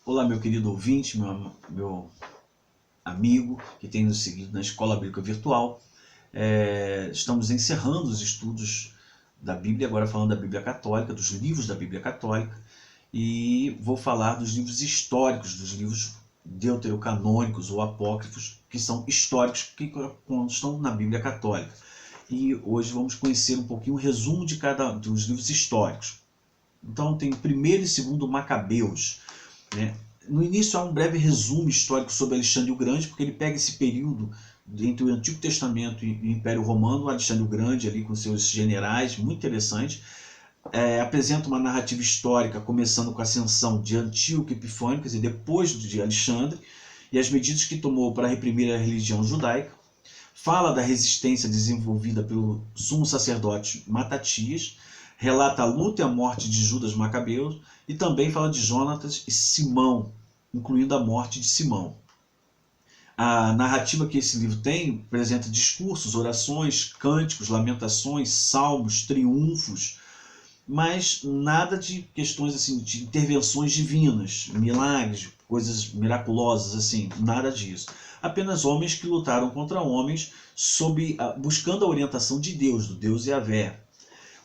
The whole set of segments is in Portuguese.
Olá, meu querido ouvinte, meu amigo que tem nos seguido na Escola Bíblica Virtual. Estamos encerrando os estudos da Bíblia, agora falando da Bíblia Católica, dos livros da Bíblia Católica, e vou falar dos livros históricos, dos livros deuterocanônicos ou apócrifos, que são históricos, que constam na Bíblia Católica. E hoje vamos conhecer um pouquinho o resumo de cada dos livros históricos. Então tem o primeiro e segundo Macabeus, né? No início há um breve resumo histórico sobre Alexandre o Grande, porque ele pega esse período entre o Antigo Testamento e o Império Romano, Alexandre o Grande ali com seus generais, muito interessante. Apresenta uma narrativa histórica começando com a ascensão de Antíoco Epifânio, quer dizer, depois de Alexandre, e as medidas que tomou para reprimir a religião judaica. Fala da resistência desenvolvida pelo sumo sacerdote Matatias, relata a luta e a morte de Judas Macabeus e também fala de Jonatas e Simão, incluindo a morte de Simão. A narrativa que esse livro tem apresenta discursos, orações, cânticos, lamentações, salmos, triunfos, mas nada de questões assim, de intervenções divinas, milagres, coisas miraculosas, assim, nada disso. Apenas homens que lutaram contra homens buscando a orientação de Deus, do Deus Yahvé.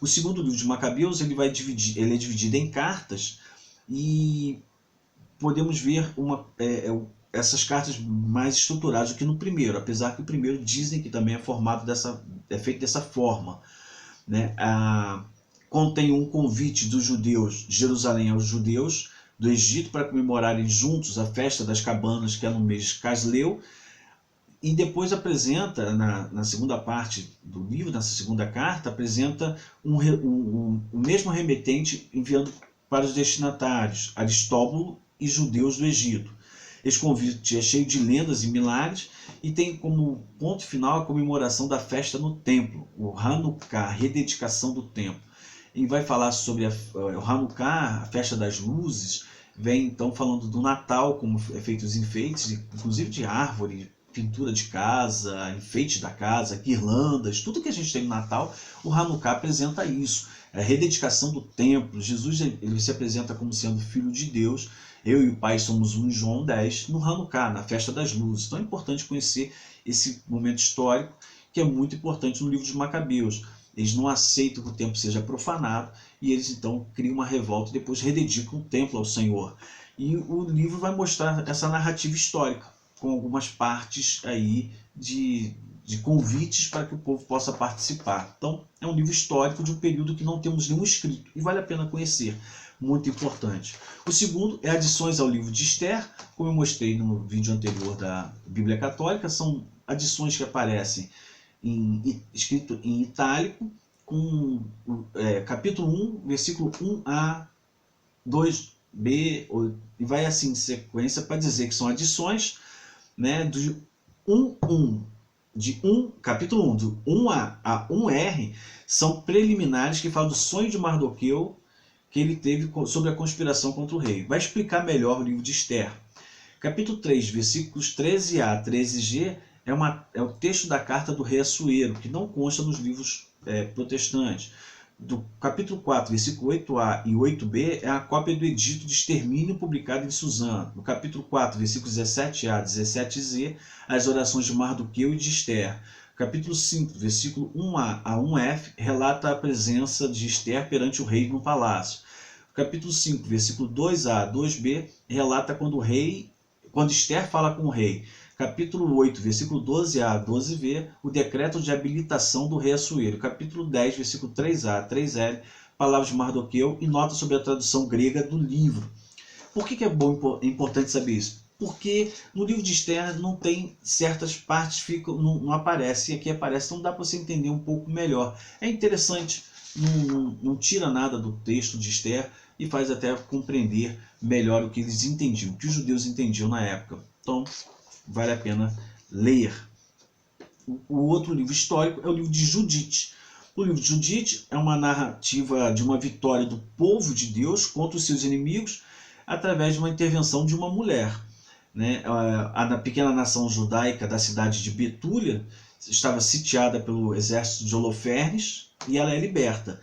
O segundo livro de Macabeus ele é dividido em cartas e podemos ver essas cartas mais estruturadas do que no primeiro, apesar que o primeiro dizem que também é feito dessa forma, né? Contém um convite dos judeus de Jerusalém aos judeus do Egito para comemorarem juntos a festa das cabanas, que é no mês Casleu, e depois apresenta, na segunda parte do livro, nessa segunda carta, apresenta o mesmo remetente enviando para os destinatários, Aristóbulo e judeus do Egito. Esse convite é cheio de lendas e milagres e tem como ponto final a comemoração da festa no templo, o Hanukkah, a rededicação do templo. E vai falar sobre o Hanukkah, a festa das luzes, vem então falando do Natal, como é feito os enfeites, inclusive de árvore, pintura de casa, enfeite da casa, guirlandas, tudo que a gente tem no Natal, o Hanukkah apresenta isso. A rededicação do templo, Jesus ele se apresenta como sendo filho de Deus, eu e o Pai somos um em João 10, no Hanukkah, na festa das luzes. Então é importante conhecer esse momento histórico, que é muito importante no livro de Macabeus. Eles não aceitam que o templo seja profanado e eles então criam uma revolta e depois rededicam o templo ao Senhor. E o livro vai mostrar essa narrativa histórica, com algumas partes aí de convites para que o povo possa participar. Então, é um livro histórico de um período que não temos nenhum escrito e vale a pena conhecer, muito importante. O segundo é adições ao livro de Esther, como eu mostrei no vídeo anterior da Bíblia Católica, são adições que aparecem escrito em itálico, com capítulo 1, versículo 1a, 2b, e vai assim em sequência para dizer que são adições, né, capítulo 1, do 1a a 1r, são preliminares que falam do sonho de Mardoqueu que ele teve sobre a conspiração contra o rei. Vai explicar melhor o livro de Esther. Capítulo 3, versículos 13a a 13g, é o texto da carta do rei Assuero, que não consta nos livros protestantes. Do capítulo 4, versículo 8a e 8b, é a cópia do edito de extermínio publicado em Suzã. No capítulo 4, versículos 17a a 17z, as orações de Mardoqueu e de Esther. Capítulo 5, versículo 1a a 1f, relata a presença de Esther perante o rei no palácio. Capítulo 5, versículo 2a a 2b, relata quando Esther fala com o rei. Capítulo 8, versículo 12a a 12b, o decreto de habilitação do rei Assuero. Capítulo 10, versículo 3a a 3l, palavras de Mardoqueu e nota sobre a tradução grega do livro. Por que é importante saber isso? Porque no livro de Esther não tem certas partes, não aparece, e aqui aparece, então dá para você entender um pouco melhor. É interessante, não tira nada do texto de Esther e faz até compreender melhor o que eles entendiam, o que os judeus entendiam na época. Então, vale a pena ler. O outro livro histórico é o livro de Judite. O livro de Judite é uma narrativa de uma vitória do povo de Deus contra os seus inimigos através de uma intervenção de uma mulher. Né? A pequena nação judaica da cidade de Betúlia estava sitiada pelo exército de Holofernes e ela é liberta.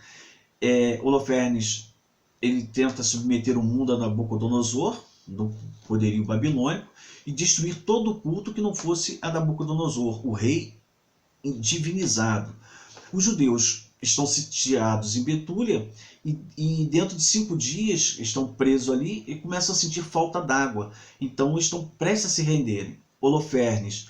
Holofernes ele tenta submeter o mundo a Nabucodonosor, no poderio babilônico e destruir todo o culto que não fosse a Nabucodonosor, o rei divinizado. Os judeus estão sitiados em Betúlia e dentro de 5 dias estão presos ali e começam a sentir falta d'água. Então estão prestes a se renderem. Holofernes,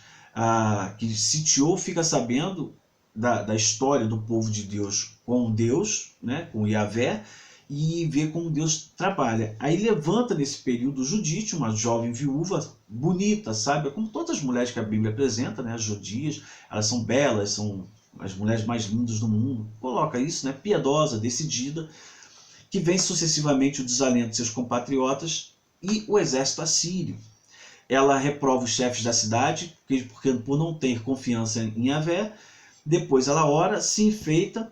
que sitiou, fica sabendo da história do povo de Deus com Deus, né, com Yahvé, e vê como Deus trabalha. Aí levanta nesse período Judite, uma jovem viúva, bonita, sabe? Como todas as mulheres que a Bíblia apresenta, né? As judias, elas são belas, são as mulheres mais lindas do mundo. Coloca isso, né? Piedosa, decidida, que vence sucessivamente o desalento de seus compatriotas e o exército assírio. Ela reprova os chefes da cidade, porque por não ter confiança em Yahvé. Depois ela ora, se enfeita,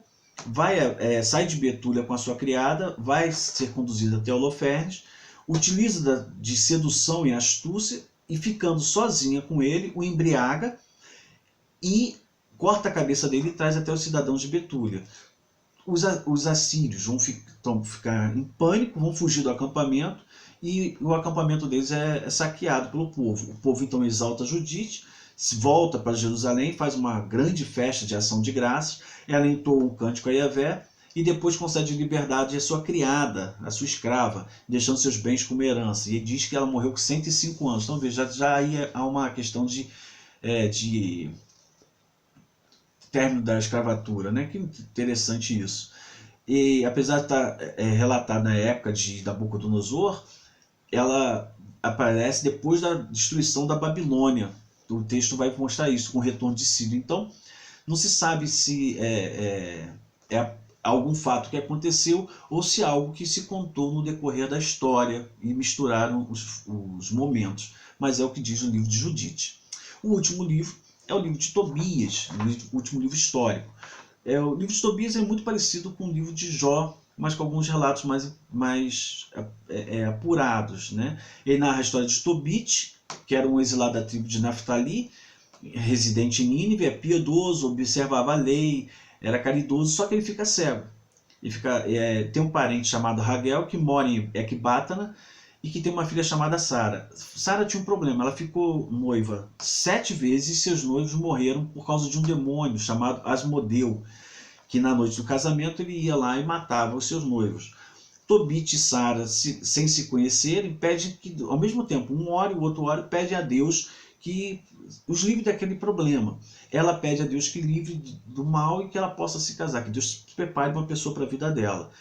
sai de Betúlia com a sua criada, vai ser conduzida até Holofernes, utiliza de sedução e astúcia e, ficando sozinha com ele, o embriaga e corta a cabeça dele e traz até os cidadãos de Betúlia. Os assírios vão ficar em pânico, vão fugir do acampamento e o acampamento deles é saqueado pelo povo. O povo então exalta Judite, volta para Jerusalém, faz uma grande festa de ação de graças, ela entoa um cântico a Yahvé e depois concede liberdade à sua criada, à sua escrava, deixando seus bens como herança. E diz que ela morreu com 105 anos. Então veja, já aí há uma questão de término da escravatura, né? Que interessante isso. E apesar de estar relatado na época de Nabucodonosor, ela aparece depois da destruição da Babilônia. O texto vai mostrar isso, com o retorno de Ciro. Então, não se sabe se é algum fato que aconteceu ou se é algo que se contou no decorrer da história e misturaram os momentos. Mas é o que diz o livro de Judite. O último livro é o livro de Tobias, o último livro histórico. O livro de Tobias é muito parecido com o livro de Jó, mas com alguns relatos mais apurados, né? Ele narra a história de Tobit, que era um exilado da tribo de Naftali, residente em Nínive, é piedoso, observava a lei, era caridoso, só que ele fica cego. Tem um parente chamado Raguel, que mora em Ecbátana, e que tem uma filha chamada Sara. Sara tinha um problema, ela ficou noiva 7 vezes e seus noivos morreram por causa de um demônio chamado Asmodeu, que na noite do casamento ele ia lá e matava os seus noivos. Tobit e Sara, sem se conhecerem, pedem que, ao mesmo tempo, um ora e o outro ora, pede a Deus que os livre daquele problema. Ela pede a Deus que livre do mal e que ela possa se casar, que Deus prepare uma pessoa para a vida dela.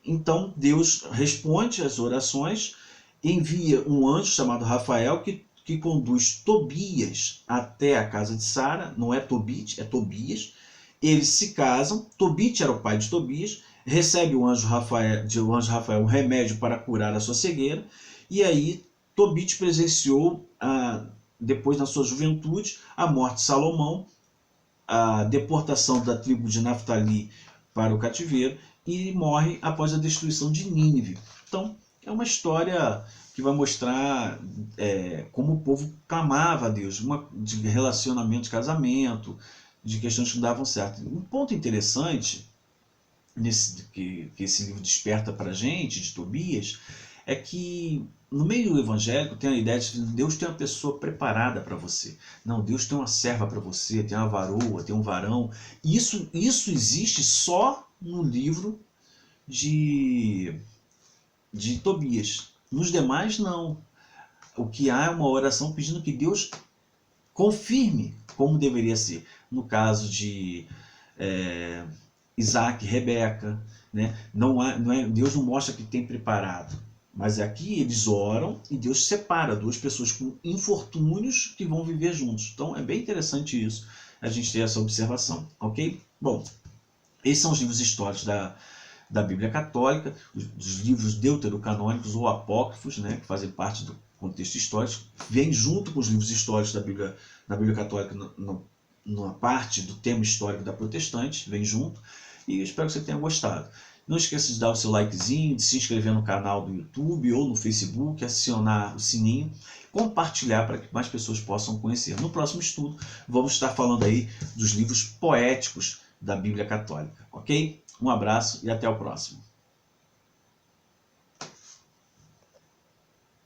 Então Deus responde às orações, envia um anjo chamado Rafael que conduz Tobias até a casa de Sara, não é Tobit, é Tobias. Eles se casam, Tobit era o pai de Tobias, recebe o anjo Rafael um remédio para curar a sua cegueira, e aí Tobit presenciou, depois na sua juventude, a morte de Salomão, a deportação da tribo de Naftali para o cativeiro, e morre após a destruição de Nínive. Então, é uma história que vai mostrar como o povo clamava a Deus, de relacionamento, de casamento, de questões que não davam certo. Um ponto interessante que esse livro desperta para a gente, de Tobias, é que no meio evangélico tem a ideia de que Deus tem uma pessoa preparada para você. Não, Deus tem uma serva para você, tem uma varoa, tem um varão. Isso existe só no livro de Tobias. Nos demais, não. O que há é uma oração pedindo que Deus confirme como deveria ser. No caso de Isaac, Rebeca, né? Deus não mostra que tem preparado. Mas aqui eles oram e Deus separa 2 pessoas com infortúnios que vão viver juntos. Então é bem interessante isso, a gente ter essa observação, ok? Bom, esses são os livros históricos da Bíblia Católica, os livros deuterocanônicos ou apócrifos, né, que fazem parte do contexto histórico, vêm junto com os livros históricos da Bíblia Católica numa parte do tema histórico da protestante, vem junto, e eu espero que você tenha gostado. Não esqueça de dar o seu likezinho, de se inscrever no canal do YouTube ou no Facebook, acionar o sininho, compartilhar para que mais pessoas possam conhecer. No próximo estudo, vamos estar falando aí dos livros poéticos da Bíblia Católica, ok? Um abraço e até o próximo.